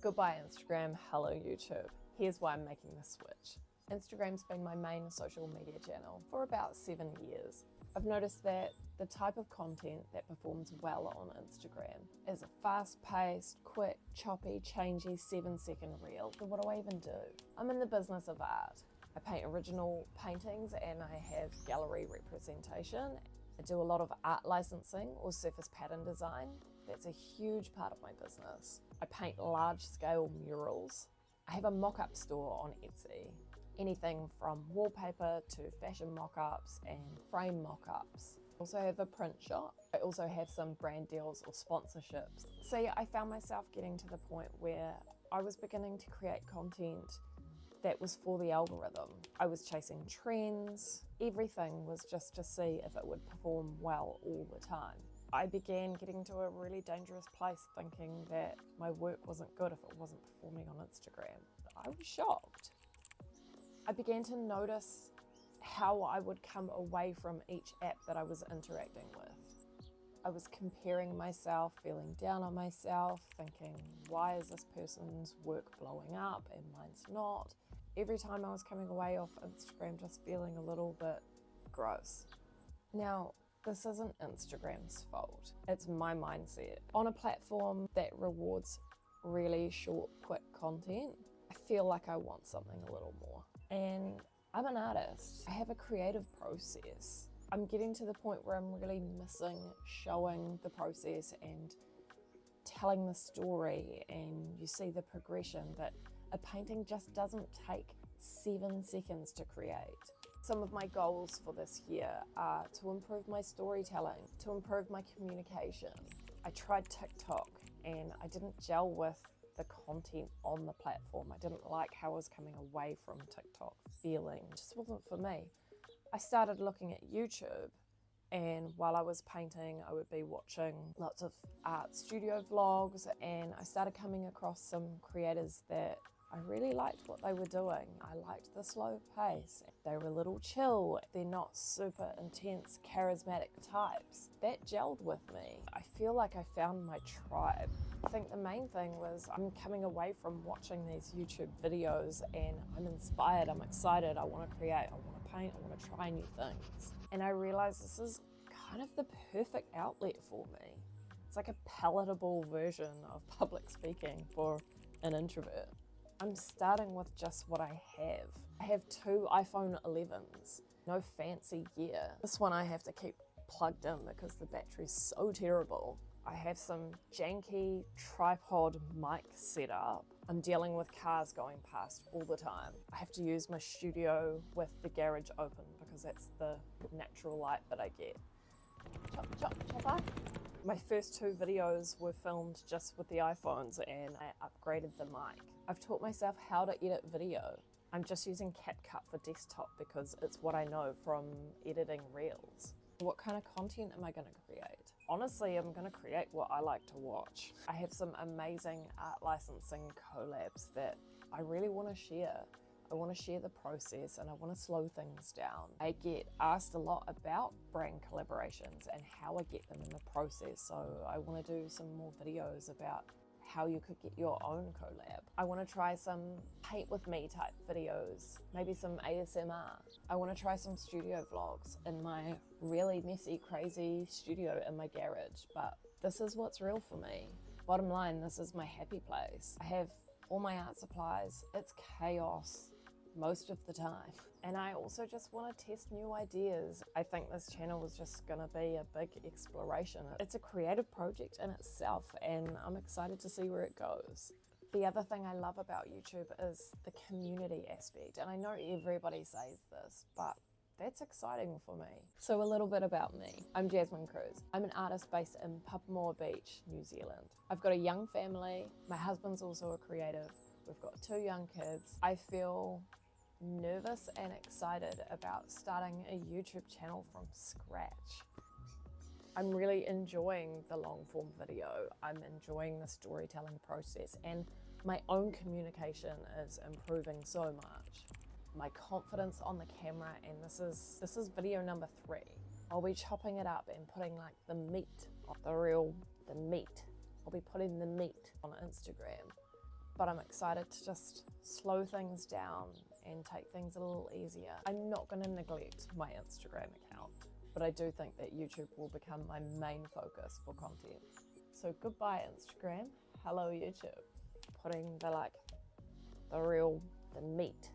Goodbye Instagram, hello YouTube. Here's why I'm making the switch. Instagram's been my main social media channel for about 7 years. I've noticed that the type of content that performs well on Instagram is a fast-paced, quick, choppy, changey 7-second reel. But what do I even do? I'm in the business of art. I paint original paintings and I have gallery representation. I do a lot of art licensing or surface pattern design. That's a huge part of my business. I paint large-scale murals. I have a mock-up store on Etsy. Anything from wallpaper to fashion mock-ups and frame mock-ups. I also have a print shop. I also have some brand deals or sponsorships. So yeah, I found myself getting to the point where I was beginning to create content that was for the algorithm. I was chasing trends. Everything was just to see if it would perform well all the time. I began getting to a really dangerous place thinking that my work wasn't good if it wasn't performing on Instagram. I was shocked. I began to notice how I would come away from each app that I was interacting with. I was comparing myself, feeling down on myself, thinking, why is this person's work blowing up and mine's not? Every time I was coming away off Instagram just feeling a little bit gross. Now, this isn't Instagram's fault. It's my mindset. On a platform that rewards really short, quick content, I feel like I want something a little more. And I'm an artist. I have a creative process. I'm getting to the point where I'm really missing showing the process and telling the story, and you see the progression that a painting just doesn't take 7 seconds to create. Some of my goals for this year are to improve my storytelling, to improve my communication. I tried TikTok and I didn't gel with the content on the platform. I didn't like how I was coming away from TikTok feeling. It just wasn't for me. I started looking at YouTube, and while I was painting, I would be watching lots of art studio vlogs, and I started coming across some creators that I really liked what they were doing. I liked the slow pace. They were a little chill. They're not super intense, charismatic types. That gelled with me. I feel like I found my tribe. I think the main thing was I'm coming away from watching these YouTube videos and I'm inspired, I'm excited, I want to create, I want to paint, I want to try new things. And I realized this is kind of the perfect outlet for me. It's like a palatable version of public speaking for an introvert. I'm starting with just what I have. I have 2 iPhone 11s, no fancy gear. This one I have to keep plugged in because the battery's so terrible. I have some janky tripod mic setup. I'm dealing with cars going past all the time. I have to use my studio with the garage open because that's the natural light that I get. Chop, chop, chopper. My first 2 videos were filmed just with the iPhones and I upgraded the mic. I've taught myself how to edit video. I'm just using CapCut for desktop because it's what I know from editing reels. What kind of content am I going to create? Honestly, I'm going to create what I like to watch. I have some amazing art licensing collabs that I really want to share. I want to share the process and I want to slow things down. I get asked a lot about brand collaborations and how I get them in the process, so I want to do some more videos about how you could get your own collab. I want to try some paint with me type videos, maybe some ASMR. I want to try some studio vlogs in my really messy, crazy studio in my garage, but this is what's real for me. Bottom line, this is my happy place. I have all my art supplies. It's chaos most of the time. And I also just want to test new ideas. I think this channel is just going to be a big exploration. It's a creative project in itself and I'm excited to see where it goes. The other thing I love about YouTube is the community aspect. And I know everybody says this, but that's exciting for me. So a little bit about me. I'm Jasmine Kroeze. I'm an artist based in Papamoa Beach, New Zealand. I've got a young family. My husband's also a creative. We've got 2 young kids. I feel nervous and excited about starting a YouTube channel from scratch. I'm really enjoying the long form video. I'm enjoying the storytelling process and my own communication is improving so much. My confidence on the camera, and this is video number 3. I'll be chopping it up and putting like the meat. I'll be putting the meat on Instagram. but I'm excited to just slow things down and take things a little easier. I'm not going to neglect my Instagram account, but I do think that YouTube will become my main focus for content. So goodbye Instagram, hello YouTube. Putting the meat